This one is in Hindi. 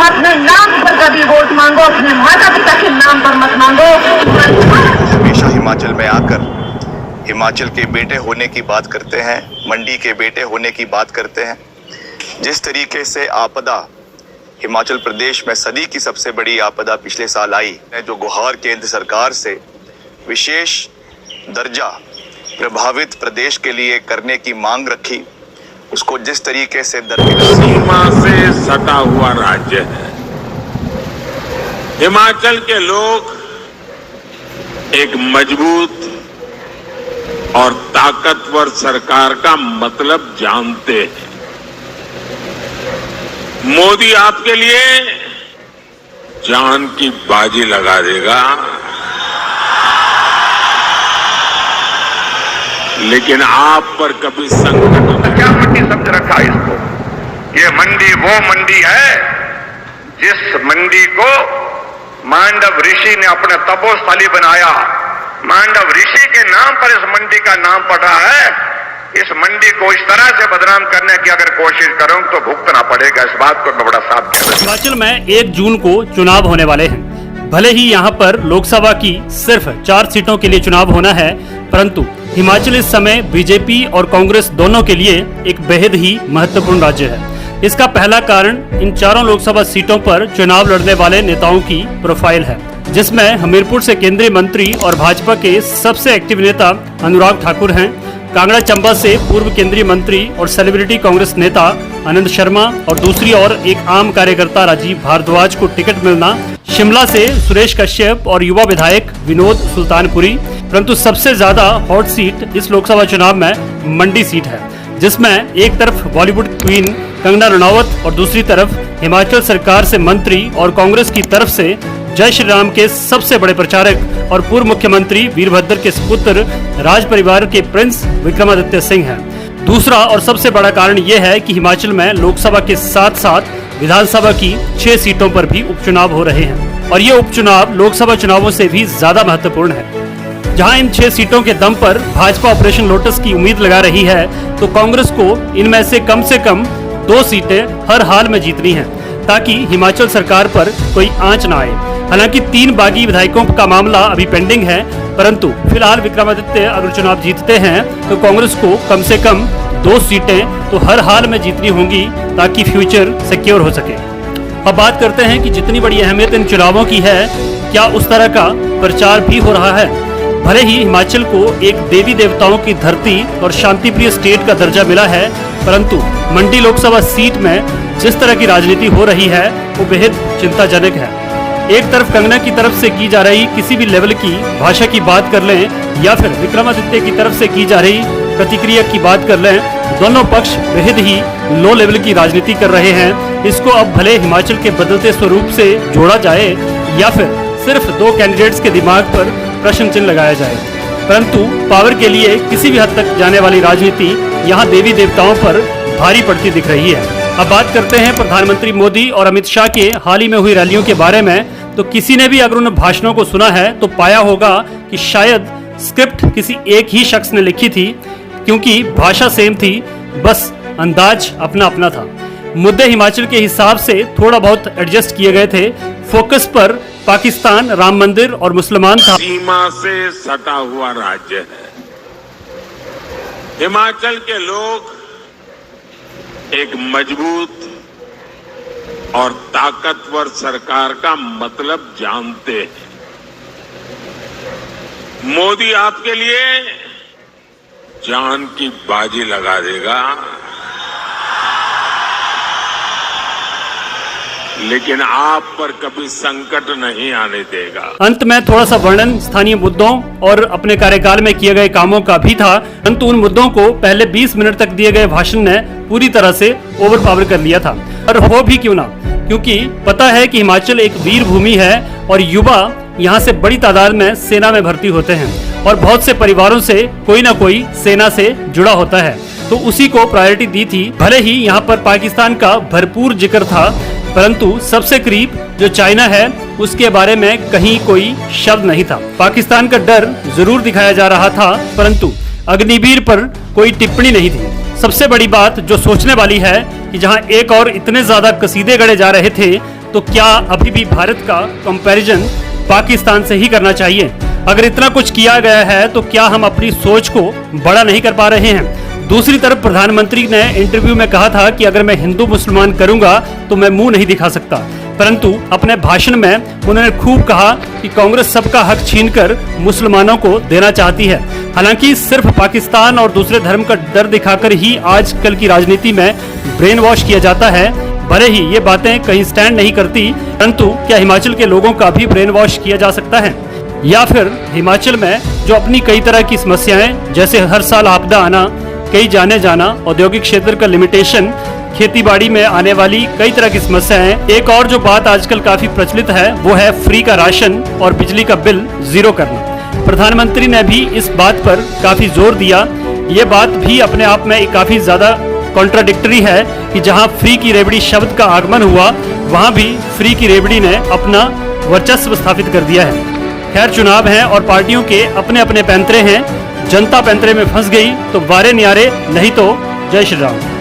अपने नाम पर कभी वोट मांगो, अपने माता पिता के नाम पर मत मांगो। हमेशा हिमाचल में आकर हिमाचल के बेटे होने की बात करते हैं, मंडी के बेटे होने की बात करते हैं। जिस तरीके से आपदा हिमाचल प्रदेश में सदी की सबसे बड़ी आपदा पिछले साल आई, जो गुहार केंद्र सरकार से विशेष दर्जा प्रभावित प्रदेश के लिए करने की मांग रखी, उसको जिस तरीके से सीमा से सटा हुआ राज्य है हिमाचल के लोग, एक मजबूत और ताकतवर सरकार का मतलब जानते हैं। मोदी आपके लिए जान की बाजी लगा देगा, लेकिन आप पर कभी संकट नहीं। क्या मंडी समझ रखा इसको? ये मंडी वो मंडी है जिस मंडी को मांडव ऋषि ने अपने तपोस्थली बनाया। मांडव ऋषि के नाम पर इस मंडी का नाम पड़ा है। इस मंडी को इस तरह से बदनाम करने की अगर कोशिश करूं तो भुगतना पड़ेगा। इस बात को मैं बड़ा साफ कह रहा हूं। हिमाचल में 1 जून को चुनाव होने वाले हैं। भले ही यहाँ पर लोकसभा की सिर्फ 4 सीटों के लिए चुनाव होना है, परंतु हिमाचल इस समय बीजेपी और कांग्रेस दोनों के लिए एक बेहद ही महत्वपूर्ण राज्य है। इसका पहला कारण इन चारों लोकसभा सीटों पर चुनाव लड़ने वाले नेताओं की प्रोफाइल है, जिसमें हमीरपुर से केंद्रीय मंत्री और भाजपा के सबसे एक्टिव नेता अनुराग ठाकुर हैं। कांगड़ा चंबा से पूर्व केंद्रीय मंत्री और सेलिब्रिटी कांग्रेस नेता आनंद शर्मा और दूसरी ओर एक आम कार्यकर्ता राजीव भारद्वाज को टिकट मिलना। शिमला से सुरेश कश्यप और युवा विधायक विनोद सुल्तानपुरी। परंतु सबसे ज्यादा हॉट सीट इस लोकसभा चुनाव में मंडी सीट है, जिसमें एक तरफ बॉलीवुड क्वीन कंगना रनौत और दूसरी तरफ हिमाचल सरकार से मंत्री और कांग्रेस की तरफ से जय श्री राम के सबसे बड़े प्रचारक और पूर्व मुख्यमंत्री वीरभद्र के सुपुत्र राज परिवार के प्रिंस विक्रमादित्य सिंह हैं। दूसरा और सबसे बड़ा कारण यह है कि हिमाचल में लोकसभा के साथ साथ विधानसभा की 6 सीटों पर भी उपचुनाव हो रहे हैं, और ये उपचुनाव लोकसभा चुनावों से भी ज्यादा महत्वपूर्ण है। जहां इन 6 सीटों के दम पर भाजपा ऑपरेशन लोटस की उम्मीद लगा रही है, तो कांग्रेस को इनमें से कम 2 सीटें हर हाल में जीतनी है, ताकि हिमाचल सरकार पर कोई आंच न आए। हालांकि 3 बागी विधायकों का मामला अभी पेंडिंग है, परंतु फिलहाल विक्रमादित्य अगर चुनाव जीतते हैं तो कांग्रेस को कम से कम 2 सीटें तो हर हाल में जीतनी होंगी, ताकि फ्यूचर सिक्योर हो सके। अब बात करते हैं कि जितनी बड़ी अहमियत इन चुनावों की है, क्या उस तरह का प्रचार भी हो रहा है? भले ही हिमाचल को एक देवी देवताओं की धरती और शांतिप्रिय स्टेट का दर्जा मिला है, परंतु मंडी लोकसभा सीट में जिस तरह की राजनीति हो रही है वो बेहद चिंताजनक है। एक तरफ कंगना की तरफ से की जा रही किसी भी लेवल की भाषा की बात कर लें, या फिर विक्रमादित्य की तरफ से की जा रही प्रतिक्रिया की बात कर लें, दोनों पक्ष बेहद ही लो लेवल की राजनीति कर रहे हैं। इसको अब भले हिमाचल के बदलते स्वरूप से जोड़ा जाए या फिर सिर्फ 2 कैंडिडेट्स के दिमाग पर प्रश्न चिन्ह लगाया जाए, परंतु पावर के लिए किसी भी हद तक जाने वाली राजनीति यहाँ देवी देवताओं पर भारी पड़ती दिख रही है। अब बात करते हैं प्रधानमंत्री मोदी और अमित शाह के हाल ही में हुई रैलियों के बारे में। तो किसी ने भी अगर उन भाषणों को सुना है तो पाया होगा कि शायद स्क्रिप्ट किसी एक ही शख्स ने लिखी थी, क्योंकि भाषा सेम थी, बस अंदाज अपना अपना था। मुद्दे हिमाचल के हिसाब से थोड़ा बहुत एडजस्ट किए गए थे। फोकस पर पाकिस्तान, राम मंदिर और मुसलमान था। सीमा से सटा हुआ राज्य है हिमाचल के लोग, एक मजबूत और ताकतवर सरकार का मतलब जानते हैं। मोदी आपके लिए जान की बाजी लगा देगा, लेकिन आप पर कभी संकट नहीं आने देगा। अंत में थोड़ा सा वर्णन स्थानीय मुद्दों और अपने कार्यकाल में किए गए कामों का भी था, परंतु उन मुद्दों को पहले 20 मिनट तक दिए गए भाषण ने पूरी तरह से ओवर पावर कर लिया था। और हो भी क्यों ना, क्योंकि पता है कि हिमाचल एक वीर भूमि है और युवा यहाँ से बड़ी तादाद में सेना में भर्ती होते हैं और बहुत से परिवारों से कोई ना कोई सेना से जुड़ा होता है, तो उसी को प्रायोरिटी दी थी। भले ही यहाँ पर पाकिस्तान का भरपूर जिक्र था, परंतु सबसे करीब जो चाइना है उसके बारे में कहीं कोई शब्द नहीं था। पाकिस्तान का डर जरूर दिखाया जा रहा था, परंतु अग्निवीर पर कोई टिप्पणी नहीं थी। सबसे बड़ी बात जो सोचने वाली है कि जहां एक और इतने ज्यादा कसीदे गढ़े जा रहे थे, तो क्या अभी भी भारत का कंपैरिजन पाकिस्तान से ही करना चाहिए? अगर इतना कुछ किया गया है तो क्या हम अपनी सोच को बड़ा नहीं कर पा रहे हैं? दूसरी तरफ प्रधानमंत्री ने इंटरव्यू में कहा था कि अगर मैं हिंदू मुसलमान करूंगा तो मैं मुंह नहीं दिखा सकता, परंतु अपने भाषण में उन्होंने खूब कहा कि कांग्रेस सबका हक छीनकर मुसलमानों को देना चाहती है। हालांकि सिर्फ पाकिस्तान और दूसरे धर्म का डर दिखाकर ही आजकल की राजनीति में ब्रेन वॉश किया जाता है। भले ही ये बातें कहीं स्टैंड नहीं करती, परंतु क्या हिमाचल के लोगों का भी ब्रेन वॉश किया जा सकता है? या फिर हिमाचल में जो अपनी कई तरह की समस्याएं, जैसे हर साल आपदा आना, कई जाने जाना, औद्योगिक क्षेत्र का लिमिटेशन, खेतीबाड़ी में आने वाली कई तरह की समस्याएं, एक और जो बात आजकल काफी प्रचलित है वो है फ्री का राशन और बिजली का बिल जीरो करना। प्रधानमंत्री ने भी इस बात पर काफी जोर दिया। ये बात भी अपने आप में काफी ज्यादा कॉन्ट्राडिक्टरी है कि जहां फ्री की रेवड़ी शब्द का आगमन हुआ वहां भी फ्री की रेवड़ी ने अपना वर्चस्व स्थापित कर दिया है। खैर, चुनाव हैं और पार्टियों के अपने अपने पैंतरे हैं। जनता पैंतरे में फंस गई तो वारे न्यारे, नहीं तो जय श्री राम।